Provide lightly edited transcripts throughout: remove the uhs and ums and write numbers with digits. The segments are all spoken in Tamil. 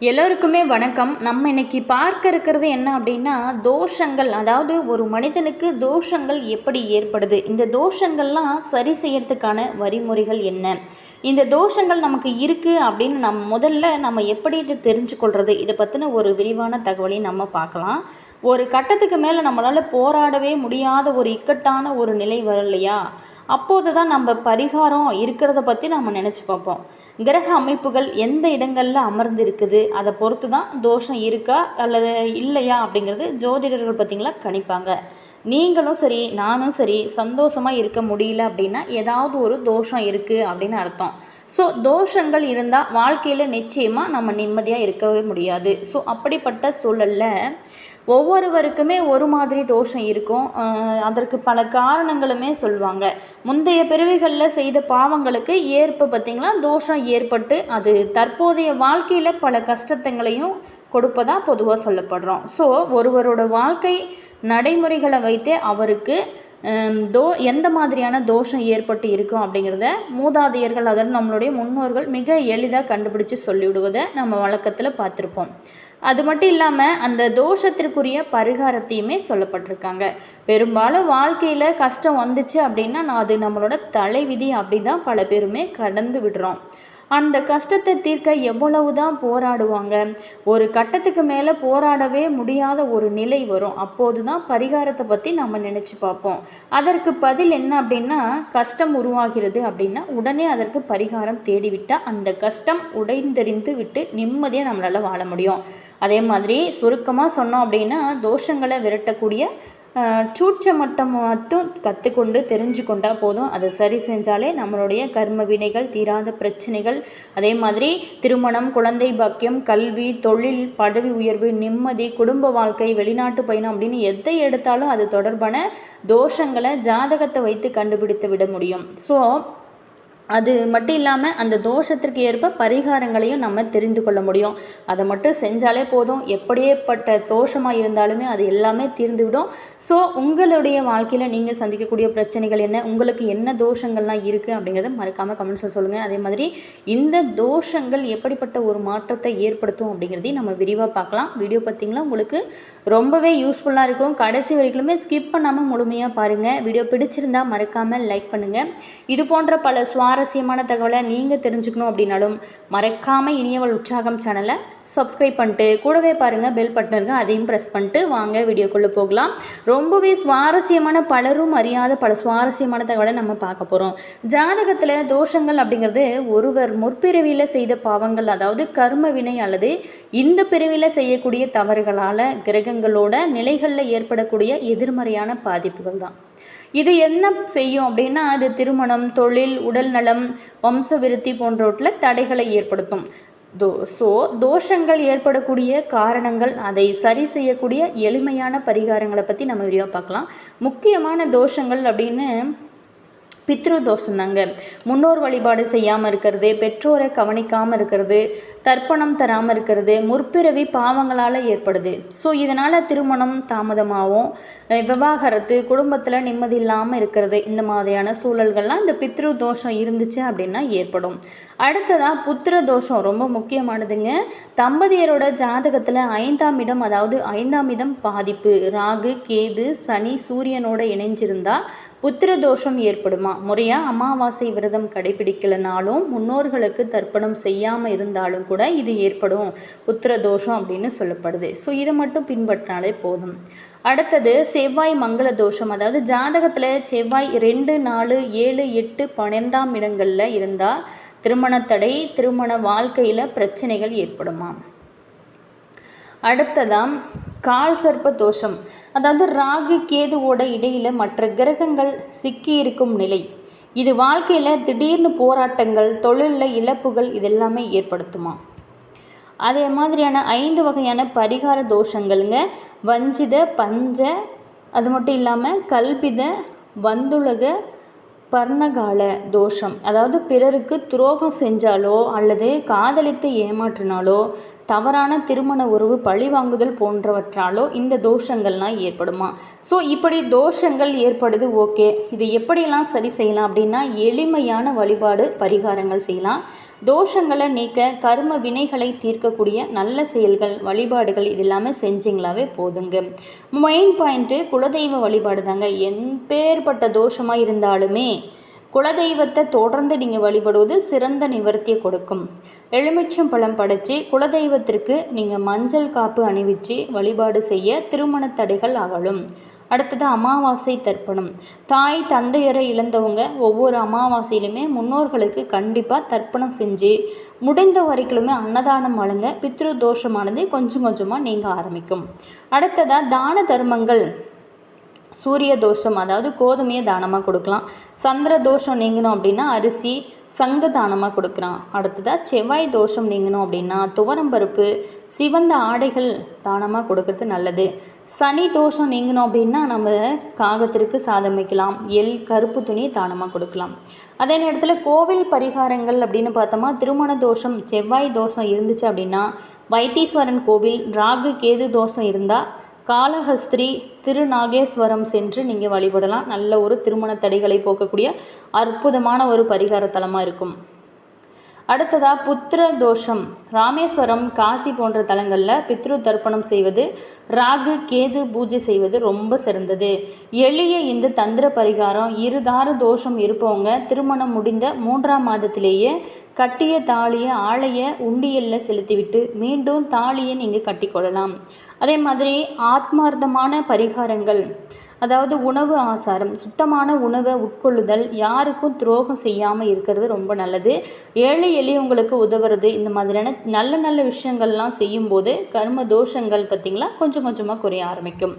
எல்லோருக்குமே வணக்கம். நம்ம இன்னைக்கு பார்க்க இருக்கிறது என்ன அப்படின்னா, தோஷங்கள். அதாவது ஒரு மனிதனுக்கு தோஷங்கள் எப்படி ஏற்படுது, இந்த தோஷங்கள்லாம் சரி செய்யறதுக்கான வழிமுறைகள் என்ன, இந்த தோஷங்கள் நமக்கு இருக்குது அப்படின்னு நம்ம எப்படி இதை தெரிஞ்சு கொள்வது, இதை பற்றின ஒரு விரிவான தகவலையும் நம்ம பார்க்கலாம். ஒரு கட்டத்துக்கு மேலே நம்மளால் போராடவே முடியாத ஒரு இக்கட்டான ஒரு நிலை வரும் இல்லையா, அப்போது தான் நம்ம பரிகாரம் இருக்கிறத பற்றி நம்ம நினச்சி பார்ப்போம். கிரக அமைப்புகள் எந்த இடங்களில் அமர்ந்து இருக்குது அதை பொறுத்து தான் தோஷம் இருக்கா அல்லது இல்லையா அப்படிங்கிறது ஜோதிடர்கள் பார்த்திங்களா கணிப்பாங்க. நீங்களும் சரி நானும் சரி சந்தோஷமாக இருக்க முடியல அப்படின்னா ஏதாவது ஒரு தோஷம் இருக்குது அப்படின்னு அர்த்தம். ஸோ தோஷங்கள் இருந்தால் வாழ்க்கையில் நிச்சயமாக நம்ம நிம்மதியாக இருக்கவே முடியாது. ஸோ அப்படிப்பட்ட சூழலில் ஒவ்வொருவருக்குமே ஒரு மாதிரி தோஷம் இருக்கும். அதற்கு பல காரணங்களுமே சொல்லுவாங்க. முந்தைய பிறவிகளில் செய்த பாவங்களுக்கு பார்த்திங்களா தோஷம் ஏற்பட்டு அது தற்போதைய வாழ்க்கையில் பல கஷ்டத்தைங்களையும் கொடுப்பதாக பொதுவாக சொல்லப்படுறோம். ஸோ ஒருவரோட வாழ்க்கை நடைமுறைகளை வைத்தே அவருக்கு எந்த மாதிரியான தோஷம் ஏற்பட்டு இருக்கும் அப்படிங்கிறத மூதாதையர்கள், அதாவது நம்மளுடைய முன்னோர்கள் மிக எளிதாக கண்டுபிடிச்சு சொல்லிவிடுவதை நம்ம வழக்கத்தில் பார்த்துருப்போம். அது மட்டும் இல்லாமல் அந்த தோஷத்திற்குரிய பரிகாரத்தையுமே சொல்லப்பட்டிருக்காங்க. பெரும்பாலும் வாழ்க்கையில் கஷ்டம் வந்துச்சு அப்படின்னா அது நம்மளோட தலைவிதி அப்படி தான் பல பேருமே கடந்து விடுறோம். அந்த கஷ்டத்தை தீர்க்க எவ்வளவு தான் போராடுவாங்க. ஒரு கட்டத்துக்கு மேலே போராடவே முடியாத ஒரு நிலை வரும். அப்போது தான் பரிகாரத்தை பற்றி நம்ம நினச்சி பார்ப்போம். அதற்கு பதில் என்ன அப்படின்னா, கஷ்டம் உருவாகிறது அப்படின்னா உடனே அதற்கு பரிகாரம் தேடிவிட்டால் அந்த கஷ்டம் உடைந்தெறிந்து விட்டு நிம்மதியாக நம்மளால் வாழ முடியும். அதே மாதிரி சுருக்கமாக சொன்னோம் அப்படின்னா, தோஷங்களை விரட்டக்கூடிய சூட்சமட்டம் மட்டும் கற்றுக்கொண்டு தெரிஞ்சு கொண்டால் போதும். அதை சரி செஞ்சாலே நம்மளுடைய கர்ம வினைகள், தீராத பிரச்சனைகள், அதே மாதிரி திருமணம், குழந்தை பாக்கியம், கல்வி, தொழில், பதவி உயர்வு, நிம்மதி, குடும்ப வாழ்க்கை, வெளிநாட்டு பயணம் அப்படின்னு எதை எடுத்தாலும் அது தொடர்பான தோஷங்களை ஜாதகத்தை வைத்து கண்டுபிடித்து விட முடியும். ஸோ அது மட்டும் இல்லாமல் அந்த தோஷத்திற்கு ஏற்ப பரிகாரங்களையும் நம்ம தெரிந்து கொள்ள முடியும். அதை மட்டும் செஞ்சாலே போதும். எப்படியேப்பட்ட தோஷமாக இருந்தாலுமே அது எல்லாமே தீர்ந்துவிடும். ஸோ உங்களுடைய வாழ்க்கையில் நீங்கள் சந்திக்கக்கூடிய பிரச்சனைகள் என்ன, உங்களுக்கு என்ன தோஷங்கள்லாம் இருக்குது அப்படிங்கிறத மறக்காமல் கமெண்ட்ஸில் சொல்லுங்கள். அதே மாதிரி இந்த தோஷங்கள் எப்படிப்பட்ட ஒரு மாற்றத்தை ஏற்படுத்தும் அப்படிங்கிறதையும் நம்ம விரிவாக பார்க்கலாம். வீடியோ பார்த்திங்களா உங்களுக்கு ரொம்பவே யூஸ்ஃபுல்லாக இருக்கும். கடைசி வரைக்குமே ஸ்கிப் பண்ணாமல் முழுமையாக பாருங்கள். வீடியோ பிடிச்சிருந்தால் மறக்காமல் லைக் பண்ணுங்கள். இது போன்ற பல சுவாரஸ்யமான தகவலை நீங்கள் தெரிஞ்சுக்கணும் அப்படின்னாலும் மறக்காமல் இனியவள் உற்சாகம் சேனலை சப்ஸ்கிரைப் பண்ணிட்டு கூடவே பாருங்கள் பெல் பட்டன் இருக்குது, அதையும் ப்ரெஸ் பண்ணிட்டு வாங்க வீடியோக்குள்ளே போகலாம். ரொம்பவே சுவாரஸ்யமான, பலரும் அறியாத பல சுவாரஸ்யமான தகவலை நம்ம பார்க்க போகிறோம். ஜாதகத்தில் தோஷங்கள் அப்படிங்கிறது ஒருவர் முற்பிறவியில் செய்த பாவங்கள், அதாவது கர்ம வினை அல்லது இந்த பிறவியில் செய்யக்கூடிய தவறுகளால் கிரகங்களோட நிலைகளில் ஏற்படக்கூடிய எதிர்மறையான பாதிப்புகள் தான். இது என்ன செய்யும் அப்படின்னா, அது திருமணம், தொழில், உடல் நலம், வம்ச விருத்தி போன்றவற்றில் தடைகளை ஏற்படுத்தும். தோஷங்கள் ஏற்படக்கூடிய காரணங்கள், அதை சரி செய்யக்கூடிய எளிமையான பரிகாரங்களை பற்றி நம்ம விரிவாக பார்க்கலாம். முக்கியமான தோஷங்கள் அப்படின்னு பித்ரு தோஷம் தாங்க. முன்னோர் வழிபாடு செய்யாமல் இருக்கிறது, பெற்றோரை கவனிக்காமல் இருக்கிறது, தர்ப்பணம் தராமல் இருக்கிறது, முற்பிறவி பாவங்களால் ஏற்படுது. ஸோ இதனால் திருமணம் தாமதமாகவும், விவாகரத்து, குடும்பத்தில் நிம்மதி இல்லாமல் இருக்கிறது, இந்த மாதிரியான சூழல்கள்லாம் இந்த பித்ரு தோஷம் இருந்துச்சு அப்படின்னா ஏற்படும். அடுத்ததாக புத்திர தோஷம் ரொம்ப முக்கியமானதுங்க. தம்பதியரோட ஜாதகத்தில் 5ஆம் இடம், அதாவது 5ஆம் இடம் பாதிப்பு, ராகு, கேது, சனி, சூரியனோட இணைஞ்சிருந்தால் புத்திர தோஷம் ஏற்படுமா. முறையாக அமாவாசை விரதம் கடைபிடிக்கலனாலும், முன்னோர்களுக்கு தர்ப்பணம் செய்யாமல் இருந்தாலும் கூட இது ஏற்படும் புத்திர தோஷம் அப்படின்னு சொல்லப்படுது. ஸோ இதை மட்டும் பின்பற்றினாலே போதும். அடுத்தது செவ்வாய் மங்கள தோஷம். அதாவது ஜாதகத்தில் செவ்வாய் 2, 4, 7, 8, 12ஆம் இடங்களில் இருந்தால் திருமணத்தடை, திருமண வாழ்க்கையில் பிரச்சனைகள் ஏற்படுமா. அடுத்ததாம் கால் சர்ப்ப தோஷம். அதாவது ராகு கேதுவோட இடையில் மற்ற கிரகங்கள் சிக்கி இருக்கும் நிலை. இது வாழ்க்கையில் திடீர்னு போராட்டங்கள், தொழிலில் இழப்புகள் இதெல்லாமே ஏற்படுத்துமா. அதே மாதிரியான 5 வகையான பரிகார தோஷங்கள்ங்க. வஞ்சித, பஞ்ச, அது மட்டும் இல்லாமல் கல்பித, வந்துலக, பர்ணகால தோஷம். அதாவது பிறருக்கு துரோகம் செஞ்சாலோ அல்லது காதலித்து ஏமாற்றினாலோ, தவறான திருமண உறவு பழிவாங்குதல் போன்றவற்றாலோ இந்த தோஷங்கள்லாம் ஏற்படுமா. ஸோ இப்படி தோஷங்கள் ஏற்படுது, ஓகே, இது எப்படியெல்லாம் சரி செய்யலாம் அப்படின்னா எளிமையான வழிபாடு பரிகாரங்கள் செய்யலாம். தோஷங்களை நீக்க கர்ம வினைகளை தீர்க்கக்கூடிய நல்ல செயல்கள் வழிபாடுகள் இது எல்லாமே செஞ்சிங்களாவே போதுங்க. மெயின் பாயிண்ட்டு குலதெய்வ வழிபாடு தாங்க. எப்பேற்பட்ட தோஷமாக இருந்தாலுமே குலதெய்வத்தை தொடர்ந்து நீங்கள் வழிபடுவது சிறந்த நிவர்த்தியை கொடுக்கும். எலுமிச்சம் பழம் படைச்சி குலதெய்வத்திற்கு நீங்கள் மஞ்சள் காப்பு அணிவிச்சு வழிபாடு செய்ய திருமண தடைகள் அகலும். அடுத்தது அமாவாசை தர்ப்பணம். தாய் தந்தையரை இழந்தவங்க ஒவ்வொரு அமாவாசையிலுமே முன்னோர்களுக்கு கண்டிப்பாக தர்ப்பணம் செஞ்சு முடிந்த வரைக்குமே அன்னதானம் வழங்க பித்ரு தோஷமானது கொஞ்சம் கொஞ்சமாக நீங்கள் ஆரம்பிக்கும். அடுத்ததாக தான தர்மங்கள். சூரிய தோஷம் அதாவது கோதுமையை தானமாக கொடுக்கலாம். சந்திர தோஷம் நீங்கணும் அப்படின்னா அரிசி சங்கு தானமாக கொடுக்குறான். அடுத்ததாக செவ்வாய் தோஷம் நீங்கணும் அப்படின்னா துவரம்பருப்பு சிவந்த ஆடைகள் தானமாக கொடுக்கறது நல்லது. சனி தோஷம் நீங்கணும் அப்படின்னா நம்ம காகத்திற்கு சாதம் வைக்கலாம். எள் கருப்பு துணி தானமாக கொடுக்கலாம். அதே நேரத்தில் கோவில் பரிகாரங்கள் அப்படின்னு பார்த்தோமா, திருமண தோஷம் செவ்வாய் தோஷம் இருந்துச்சு அப்படின்னா வைத்தீஸ்வரன் கோவில், ராகு கேது தோஷம் இருந்தால் காளஹஸ்திரி திருநாகேஸ்வரம் சென்று நீங்கள் வழிபடலாம். நல்ல ஒரு திருமண தடைகளை போக்கக்கூடிய அற்புதமான ஒரு பரிகார தலமாக இருக்கும். அடுத்ததாக புத்திர தோஷம். ராமேஸ்வரம் காசி போன்ற தலங்களில் பித்ரு தர்ப்பணம் செய்வது, ராகு கேது பூஜை செய்வது ரொம்ப சிறந்தது. எளிய இந்த தந்திர பரிகாரம் இருதார தோஷம் இருப்பவங்க திருமணம் முடிந்த 3ஆம் மாதத்திலேயே கட்டிய தாலியை ஆலய உண்டியலில் செலுத்திவிட்டு மீண்டும் தாலியை நீங்கள் கட்டிக்கொள்ளலாம். அதே மாதிரி ஆத்மார்த்தமான பரிகாரங்கள், அதாவது உணவு ஆசாரம், சுத்தமான உணவை உட்கொள்ளுதல், யாருக்கும் துரோகம் செய்யாமல் இருக்கிறது ரொம்ப நல்லது. ஏழை எளியவங்களுக்கு உதவுறது, இந்த மாதிரியான நல்ல நல்ல விஷயங்கள்லாம் செய்யும்போது கர்ம தோஷங்கள் பார்த்திங்களா கொஞ்சம் கொஞ்சமாக குறைய ஆரம்பிக்கும்.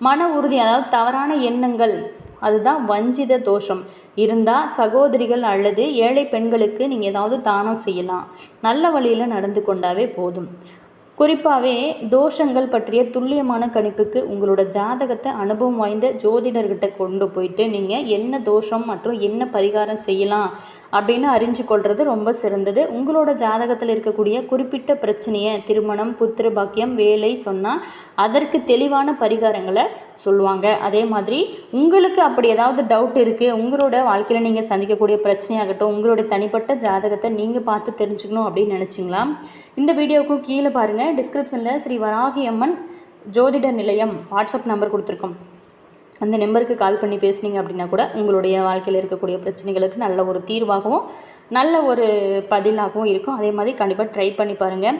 மன உறுதி, அதாவது தவறான எண்ணங்கள், அதுதான் வஞ்சித தோஷம் இருந்தால் சகோதரிகள் அல்லது ஏழை பெண்களுக்கு நீங்கள் ஏதாவது தானம் செய்யலாம். நல்ல வழியில் நடந்து கொண்டாவே போதும். குறிப்பாகவே தோஷங்கள் பற்றிய துல்லியமான கணிப்புக்கு உங்களோட ஜாதகத்தை அனுபவம் வாய்ந்த ஜோதிடர்கிட்ட கொண்டு போயிட்டு நீங்கள் என்ன தோஷம் மற்றும் என்ன பரிகாரம் செய்யலாம் அப்படின்னு அறிஞ்சு கொள்வது ரொம்ப சிறந்தது. உங்களோட ஜாதகத்தில் இருக்கக்கூடிய குறிப்பிட்ட பிரச்சனையை, திருமணம், புத்திர பாக்கியம், வேலை சொன்னால் அதற்கு தெளிவான பரிகாரங்களை சொல்லுவாங்க. அதே மாதிரி உங்களுக்கு அப்படி ஏதாவது டவுட் இருக்குது, உங்களோட வாழ்க்கையில் நீங்கள் சந்திக்கக்கூடிய பிரச்சனையாகட்டும், உங்களுடைய தனிப்பட்ட ஜாதகத்தை நீங்கள் பார்த்து தெரிஞ்சுக்கணும் அப்படின்னு நினச்சிங்களா, இந்த வீடியோவுக்கும் கீழே பாருங்கள், டிஸ்கிரிப்ஷனில் ஸ்ரீ வராகி அம்மன் ஜோதிட நிலையம் வாட்ஸ்அப் நம்பர் கொடுத்துருக்கோம். அந்த நம்பருக்கு கால் பண்ணி பேசுனீங்க அப்படின்னா கூட உங்களுடைய வாழ்க்கையில் இருக்கக்கூடிய பிரச்சனைகளுக்கு நல்ல ஒரு தீர்வாகவும் நல்ல ஒரு பதிலாகவும் இருக்கும். அதே மாதிரி கண்டிப்பாக ட்ரை பண்ணி பாருங்கள்.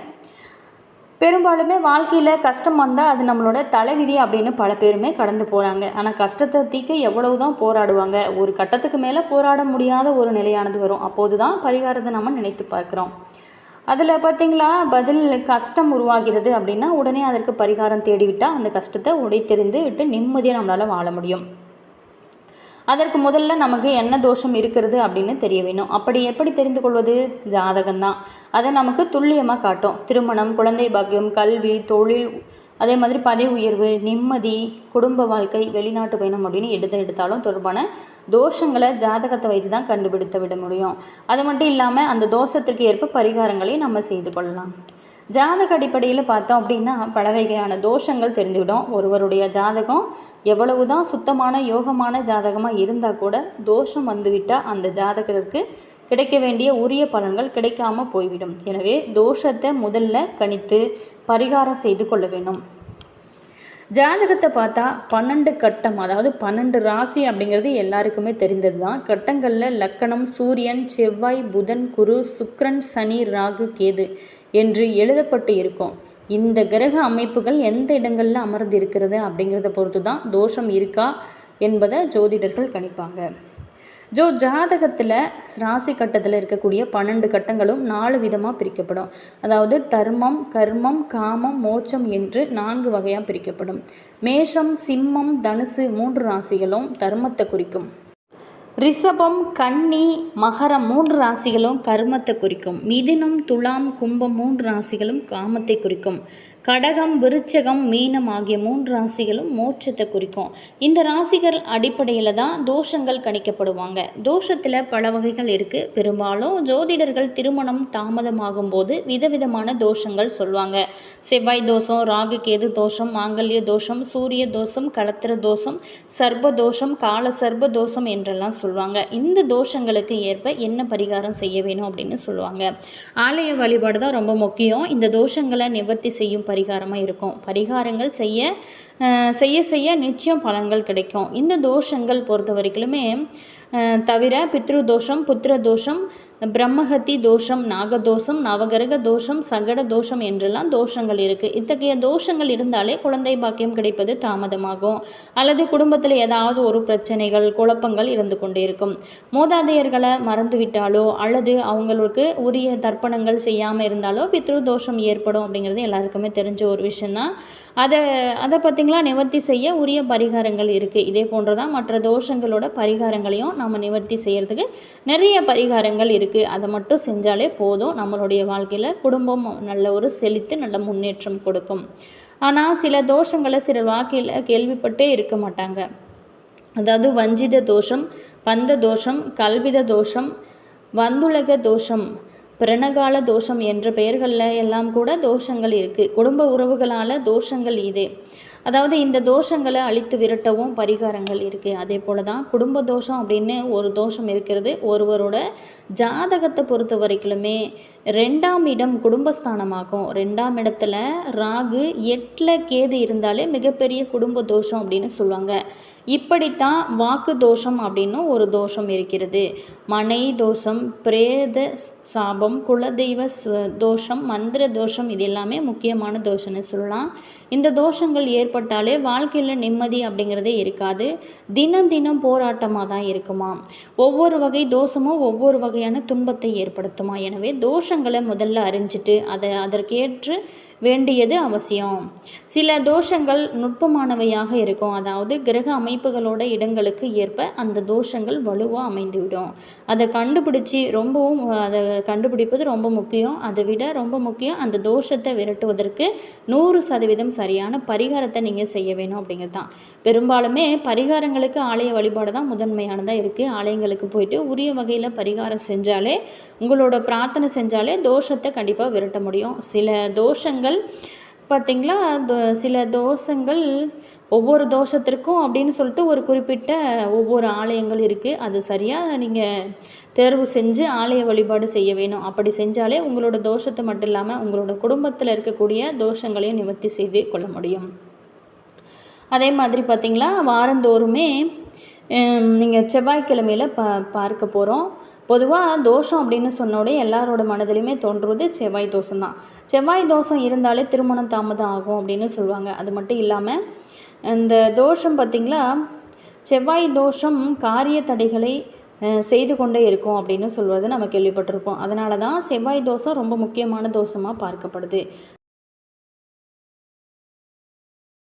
பெரும்பாலுமே வாழ்க்கையில் கஷ்டம் வந்தால் அது நம்மளோட தலைவிதி அப்படின்னு பல பேருமே கடந்து போகிறாங்க. ஆனால் கஷ்டத்தை தீர்க்க எவ்வளவு தான் போராடுவாங்க, ஒரு கட்டத்துக்கு மேலே போராட முடியாத ஒரு நிலையானது வரும். அப்போது தான் பரிகாரத்தை நம்ம நினைத்து பார்க்குறோம். அதில் பார்த்திங்களா பதில் கஷ்டம் உருவாகிறது அப்படின்னா உடனே அதற்கு பரிகாரம் தேடிவிட்டால் அந்த கஷ்டத்தை உடைத்தெறிந்து விட்டு நிம்மதியாக நம்மளால் வாழ முடியும். அதற்கு முதல்ல நமக்கு என்ன தோஷம் இருக்கிறது அப்படின்னு தெரிய வேணும். அப்படி எப்படி தெரிந்து கொள்வது? ஜாதகம்தான் அதை நமக்கு துல்லியமாக காட்டும். திருமணம், குழந்தை பாக்கியம், கல்வி, தொழில், அதே மாதிரி பதவி உயர்வு, நிம்மதி, குடும்ப வாழ்க்கை, வெளிநாட்டு பயணம் அப்படின்னு எடுத்தாலும் தொடர்பான தோஷங்களை ஜாதகத்தை வைத்து தான் கண்டுபிடித்து விட முடியும். அது மட்டும் இல்லாமல் அந்த தோஷத்திற்கு ஏற்ப பரிகாரங்களையும் நம்ம செய்து கொள்ளலாம். ஜாதக அடிப்படையில் பார்த்தோம் அப்படின்னா பல வகையான தோஷங்கள் தெரிந்துவிடும். ஒருவருடைய ஜாதகம் எவ்வளவு தான் சுத்தமான யோகமான ஜாதகமாக இருந்தால் கூட தோஷம் வந்துவிட்டால் அந்த ஜாதகருக்கு கிடைக்க வேண்டிய உரிய பலன்கள் கிடைக்காமல் போய்விடும். எனவே தோஷத்தை முதல்ல கணித்து பரிகாரம் செய்து கொள்ள வேண்டும். ஜாதகத்தை பார்த்தா 12 கட்டம், அதாவது 12 ராசி அப்படிங்கிறது எல்லாருக்குமே தெரிந்தது தான். கட்டங்களில் லக்கணம், சூரியன், செவ்வாய், புதன், குரு, சுக்கிரன், சனி, ராகு, கேது என்று எழுதப்பட்டு இருக்கும். இந்த கிரக அமைப்புகள் எந்த இடங்களில் அமர்ந்து இருக்கிறது அப்படிங்கிறத பொறுத்து தான் தோஷம் இருக்கா என்பதை ஜோதிடர்கள் கணிப்பாங்க. ஜாதகத்தில் ராசி கட்டத்தில் இருக்கக்கூடிய 12 கட்டங்களும் 4 விதமாக பிரிக்கப்படும். அதாவது தர்மம், கர்மம், காமம், மோட்சம் என்று 4 வகையாக பிரிக்கப்படும். மேஷம், சிம்மம், தனுசு 3 ராசிகளும் தர்மத்தை குறிக்கும். ரிஷபம், கன்னி, மகரம் 3 ராசிகளும் கர்மத்தை குறிக்கும். மிதுனம், துலாம், கும்பம் 3 ராசிகளும் காமத்தை குறிக்கும். கடகம், விருச்சகம், மீனம் ஆகிய 3 ராசிகளும் மோட்சத்தை குறிக்கும். இந்த ராசிகள் அடிப்படையில் தான் தோஷங்கள் கணிக்கப்படுவாங்க. தோஷத்தில் பல வகைகள் இருக்குது. பெரும்பாலும் ஜோதிடர்கள் திருமணம் தாமதமாகும் போது விதவிதமான தோஷங்கள் சொல்லுவாங்க. செவ்வாய் தோஷம், ராகு கேது தோஷம், மாங்கல்ய தோஷம், சூரிய தோஷம், களத்திர தோஷம், சர்ப தோஷம், கால சர்ப தோஷம் என்றெல்லாம் சொல்லுவாங்க. இந்த தோஷங்களுக்கு ஏற்ப என்ன பரிகாரம் செய்ய வேணும் அப்படின்னு சொல்லுவாங்க. ஆலய வழிபாடு தான் ரொம்ப முக்கியம். இந்த தோஷங்களை நிவர்த்தி செய்யும் பரிகாரமாக இருக்கும். பரிகாரங்கள் செய்ய செய்ய நிச்சயம் பலன்கள் கிடைக்கும். இந்த தோஷங்கள் பொறுத்த வரைக்குமே தவிர பித்ரு தோஷம், புத்திர தோஷம், பிரம்மஹத்தி தோஷம், நாகதோஷம், நவகிரக தோஷம், சகட தோஷம் என்றெல்லாம் தோஷங்கள் இருக்குது. இத்தகைய தோஷங்கள் இருந்தாலே குழந்தை பாக்கியம் கிடைப்பது தாமதமாகும், அல்லது குடும்பத்தில் ஏதாவது ஒரு பிரச்சனைகள் குழப்பங்கள் இருந்து கொண்டே இருக்கும். மூதாதையர்களை மறந்துவிட்டாலோ அல்லது அவங்களுக்கு உரிய தர்ப்பணங்கள் செய்யாமல் இருந்தாலோ பித்ரு தோஷம் ஏற்படும் அப்படிங்கிறது எல்லாருக்குமே தெரிஞ்ச ஒரு விஷயந்தான். அதை பார்த்திங்களா நிவர்த்தி செய்ய உரிய பரிகாரங்கள் இருக்குது. இதே போன்றதான் மற்ற தோஷங்களோட பரிகாரங்களையும் நம்ம நிவர்த்தி செய்கிறதுக்கு நிறைய பரிகாரங்கள் இருக்குது. அதை மட்டும் செஞ்சாலே போதும். நம்மளுடைய வாழ்க்கையில் குடும்பம் நல்ல ஒரு செழித்து நல்ல முன்னேற்றம் கொடுக்கும். ஆனால் சில தோஷங்களை சிலர் வாழ்க்கையில் கேள்விப்பட்டே இருக்க மாட்டாங்க. அதாவது வஞ்சித தோஷம், பந்த தோஷம், கல்வித தோஷம், வந்துலக தோஷம், பிரணகால தோஷம் என்ற பெயர்களில் எல்லாம் கூட தோஷங்கள் இருக்குது. குடும்ப உறவுகளால் தோஷங்கள் இது. அதாவது இந்த தோஷங்களை அழித்து விரட்டவும் பரிகாரங்கள் இருக்குது. அதே போல் தான் குடும்ப தோஷம் அப்படின்னு ஒரு தோஷம் இருக்கிறது. ஒருவரோட ஜாதகத்தை பொறுத்த வரைக்குமே 2ஆம் இடம் குடும்பஸ்தானமாகும். 2ஆம் இடத்துல ராகு, 8ல் கேது இருந்தாலே மிகப்பெரிய குடும்ப தோஷம் அப்படின்னு சொல்லுவாங்க. இப்படித்தான் வாக்கு தோஷம் அப்படின்னு ஒரு தோஷம் இருக்கிறது. மனை தோஷம், பிரேத சாபம், குலதெய்வ தோஷம், மந்திர தோஷம், இது எல்லாமே முக்கியமான தோஷம்னு சொல்லலாம். இந்த தோஷங்கள் ஏற்பட்டாலே வாழ்க்கையில் நிம்மதி அப்படிங்கிறதே இருக்காது. தினம் தினம் போராட்டமாக தான் இருக்குமா. ஒவ்வொரு வகை தோஷமும் ஒவ்வொரு வகையான துன்பத்தை ஏற்படுத்துமா. எனவே தோஷங்களை முதல்ல அறிஞ்சிட்டு அதற்கேற்று வேண்டியது அவசியம். சில தோஷங்கள் நுட்பமானவையாக இருக்கும். அதாவது கிரக அமைப்புகளோட இடங்களுக்கு ஏற்ப அந்த தோஷங்கள் வலுவாக அமைந்துவிடும். அதை கண்டுபிடிப்பது ரொம்ப முக்கியம். அதை விட ரொம்ப முக்கியம் அந்த தோஷத்தை விரட்டுவதற்கு 100% சரியான பரிகாரத்தை நீங்கள் செய்ய வேணும் அப்படிங்கிறது தான். பெரும்பாலுமே பரிகாரங்களுக்கு ஆலய வழிபாடு தான் முதன்மையானதாக இருக்குது. ஆலயங்களுக்கு போயிட்டு உரிய வகையில் பரிகாரம் செஞ்சாலே, உங்களோட பிரார்த்தனை செஞ்சாலே தோஷத்தை கண்டிப்பாக விரட்ட முடியும். சில தோஷங்கள் பார்த்திங்களா, சில தோஷங்கள் ஒவ்வொரு தோஷத்திற்கும் அப்படின்னு சொல்லிட்டு ஒரு குறிப்பிட்ட ஒவ்வொரு ஆலயங்கள் இருக்குது. அது சரியாக நீங்கள் தேர்வு செஞ்சு ஆலய வழிபாடு செய்ய வேணும். அப்படி செஞ்சாலே உங்களோட தோஷத்தை மட்டும் இல்லாமல் உங்களோட குடும்பத்தில் இருக்கக்கூடிய தோஷங்களையும் நிவர்த்தி செய்து கொள்ள முடியும். அதே மாதிரி பார்த்திங்களா, வாரந்தோறுமே நீங்கள் செவ்வாய்க்கிழமையில் பார்க்க போகிறோம். பொதுவாக தோஷம் அப்படின்னு சொன்னோடே எல்லாரோட மனதிலையுமே தோன்றுவது செவ்வாய் தோஷம்தான். செவ்வாய் தோஷம் இருந்தாலே திருமணம் தாமதம் ஆகும் அப்படின்னு சொல்லுவாங்க. அது மட்டும் இல்லாமல் இந்த தோஷம் பார்த்திங்களா, செவ்வாய் தோஷம் காரிய தடைகளை செய்து கொண்டே இருக்கும் அப்படின்னு சொல்வது நம்ம கேள்விப்பட்டிருப்போம். அதனால தான் செவ்வாய் தோஷம் ரொம்ப முக்கியமான தோஷமாக பார்க்கப்படுது.